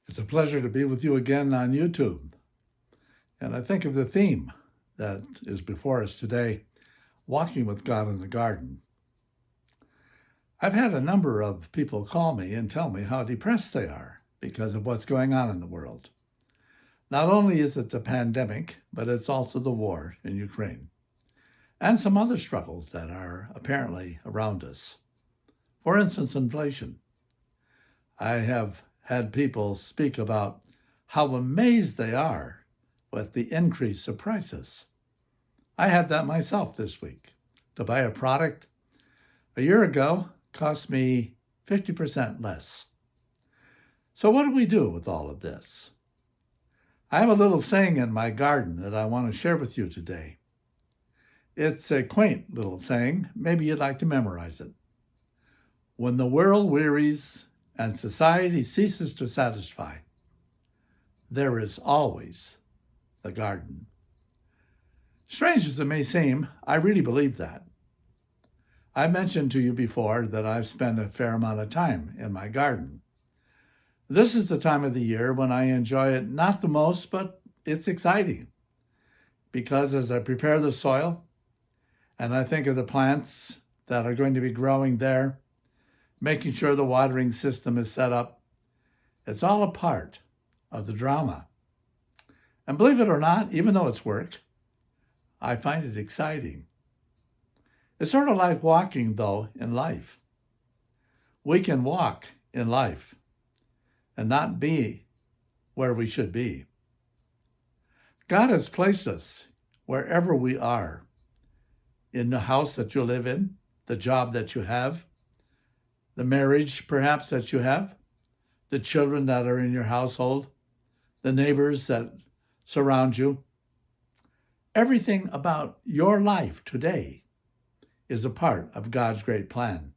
It's a pleasure to be with you again on YouTube. And I think of the theme that is before us today, walking with God in the garden. I've had a number of people call me and tell me how depressed they are because of what's going on in the world. Not only is it the pandemic, but it's also the war in Ukraine and some other struggles that are apparently around us. For instance, inflation. I have had people speak about how amazed they are with the increase of prices. I had that myself this week. To buy a product a year ago cost me 50% less. So what do we do with all of this? I have a little saying in my garden that I want to share with you today. It's a quaint little saying. Maybe you'd like to memorize it. When the world wearies and society ceases to satisfy, there is always the garden. Strange as it may seem, I really believe that. I mentioned to you before that I've spent a fair amount of time in my garden. This is the time of the year when I enjoy it not the most, but it's exciting. Because as I prepare the soil and I think of the plants that are going to be growing there, making sure the watering system is set up, it's all a part of the drama. And believe it or not, even though it's work, I find it exciting. It's sort of like walking, though, in life. We can walk in life and not be where we should be. God has placed us wherever we are, in the house that you live in, the job that you have, the marriage perhaps that you have, the children that are in your household, the neighbors that surround you. Everything about your life today is a part of God's great plan.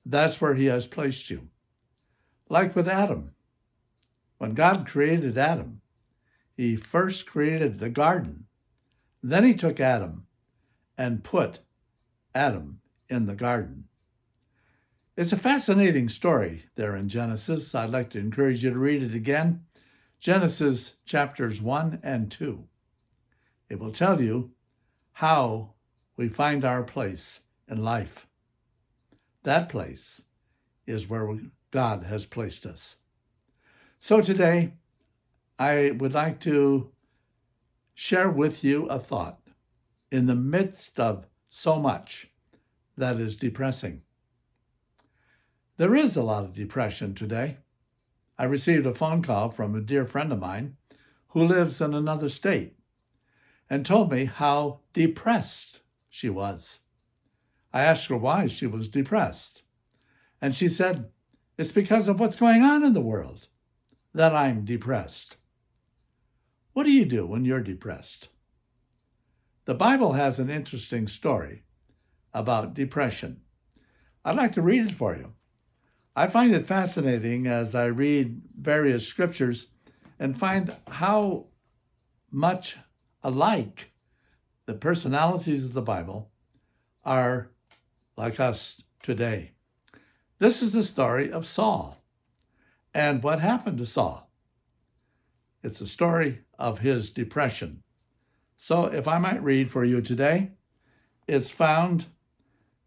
That's where He has placed you. Like with Adam. When God created Adam, He first created the garden. Then He took Adam and put Adam in the garden. It's a fascinating story there in Genesis. I'd like to encourage you to read it again. Genesis chapters 1 and 2. It will tell you how we find our place in life. That place is where God has placed us. So today, I would like to share with you a thought in the midst of so much that is depressing. There is a lot of depression today. I received a phone call from a dear friend of mine who lives in another state and told me how depressed she was. I asked her why she was depressed. And she said, it's because of what's going on in the world that I'm depressed. What do you do when you're depressed? The Bible has an interesting story about depression. I'd like to read it for you. I find it fascinating as I read various scriptures and find how much alike the personalities of the Bible are like us today. This is the story of Saul and what happened to Saul. It's a story of his depression. So if I might read for you today, it's found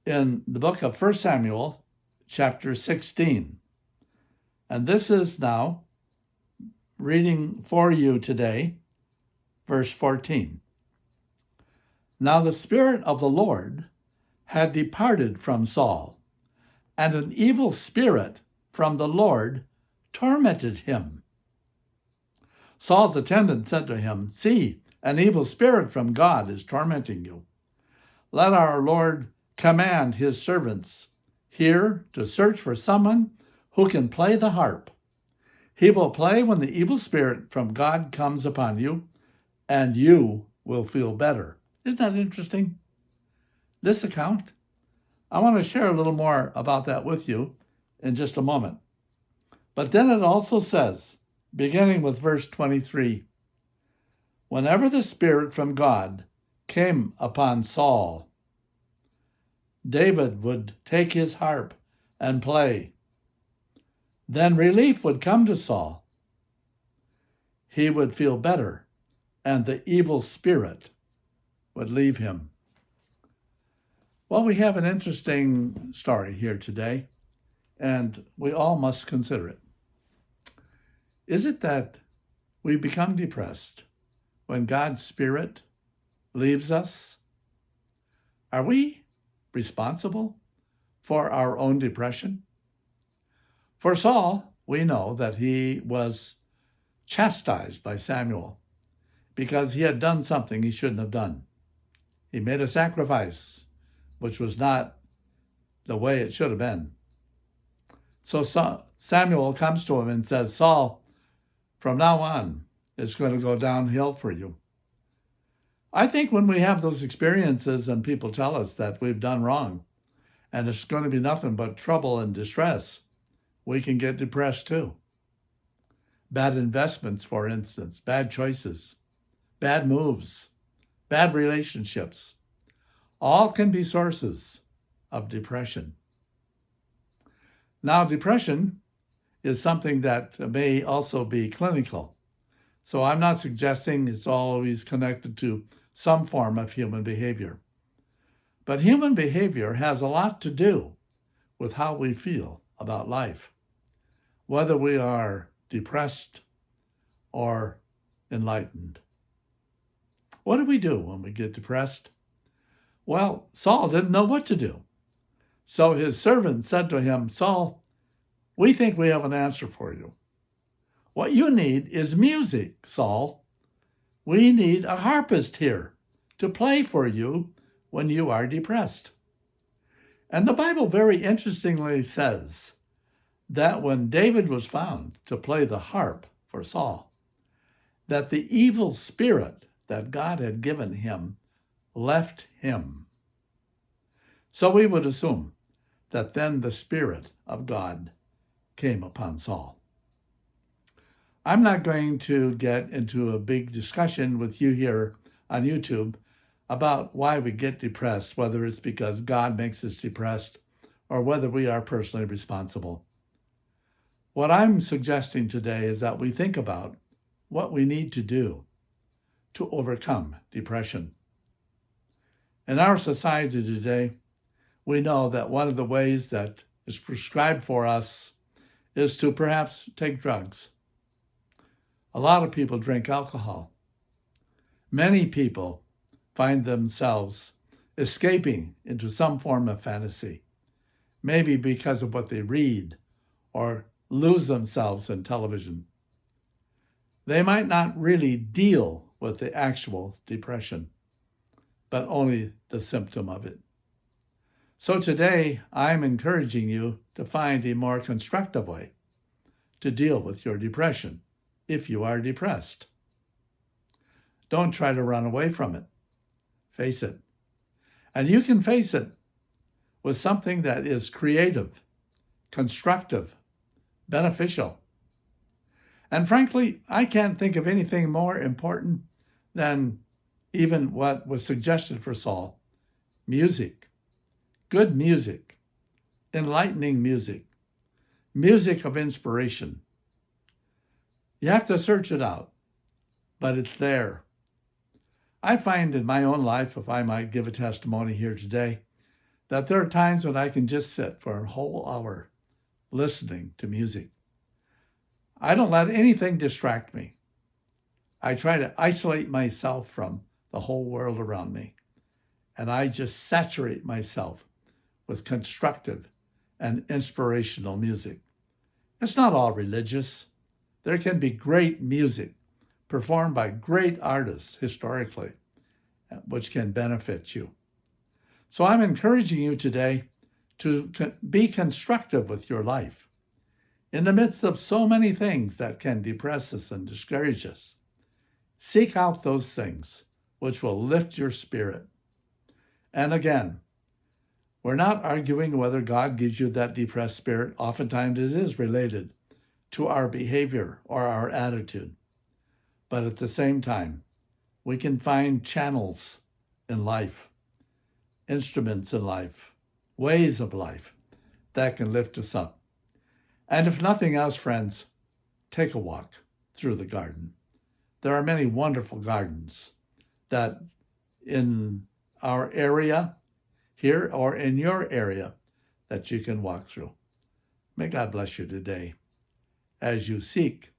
in the book of 1 Samuel, chapter 16. And this is now reading for you today, verse 14. Now the Spirit of the Lord had departed from Saul, and an evil spirit from the Lord tormented him. Saul's attendant said to him, see, an evil spirit from God is tormenting you. Let our Lord command his servants here to search for someone who can play the harp. He will play when the evil spirit from God comes upon you, and you will feel better. Isn't that interesting? This account, I want to share a little more about that with you in just a moment. But then it also says, beginning with verse 23, whenever the Spirit from God came upon Saul, David would take his harp and play. then relief would come to Saul. He would feel better, and the evil spirit would leave him. Well, we have an interesting story here today, and we all must consider it. Is it that we become depressed when God's Spirit leaves us? Are we responsible for our own depression? For Saul, we know that he was chastised by Samuel because he had done something he shouldn't have done. He made a sacrifice, which was not the way it should have been. So Samuel comes to him and says, Saul, from now on, it's going to go downhill for you. I think when we have those experiences and people tell us that we've done wrong and it's going to be nothing but trouble and distress, we can get depressed too. Bad investments, for instance, bad choices, bad moves, bad relationships, all can be sources of depression. Now, depression is something that may also be clinical. So I'm not suggesting it's always connected to some form of human behavior. But human behavior has a lot to do with how we feel about life, whether we are depressed or enlightened. What do we do when we get depressed? Well, Saul didn't know what to do. So his servant said to him, Saul, we think we have an answer for you. What you need is music, Saul. We need a harpist here to play for you when you are depressed. And the Bible very interestingly says that when David was found to play the harp for Saul, that the evil spirit that God had given him left him. So we would assume that then the Spirit of God came upon Saul. I'm not going to get into a big discussion with you here on YouTube about why we get depressed, whether it's because God makes us depressed or whether we are personally responsible. What I'm suggesting today is that we think about what we need to do to overcome depression. In our society today, we know that one of the ways that is prescribed for us is to perhaps take drugs. A lot of people drink alcohol. Many people find themselves escaping into some form of fantasy, maybe because of what they read or lose themselves in television. They might not really deal with the actual depression, but only the symptom of it. So today, I'm encouraging you to find a more constructive way to deal with your depression if you are depressed. Don't try to run away from it. Face it. And you can face it with something that is creative, constructive, beneficial. And frankly, I can't think of anything more important than even what was suggested for Saul. Music. Good music. Enlightening music. Music of inspiration. You have to search it out, but it's there. I find in my own life, if I might give a testimony here today, that there are times when I can just sit for a whole hour listening to music. I don't let anything distract me. I try to isolate myself from the whole world around me, and I just saturate myself with constructive and inspirational music. It's not all religious. There can be great music performed by great artists historically, which can benefit you. So I'm encouraging you today to be constructive with your life. In the midst of so many things that can depress us and discourage us, seek out those things which will lift your spirit. And again, we're not arguing whether God gives you that depressed spirit. Oftentimes it is related to our behavior or our attitude. But at the same time, we can find channels in life, instruments in life, ways of life that can lift us up. And if nothing else, friends, take a walk through the garden. There are many wonderful gardens that in our area here or in your area that you can walk through. May God bless you today as you seek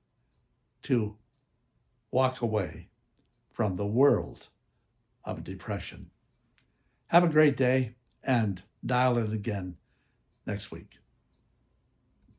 to walk away from the world of depression. Have a great day and dial in again next week.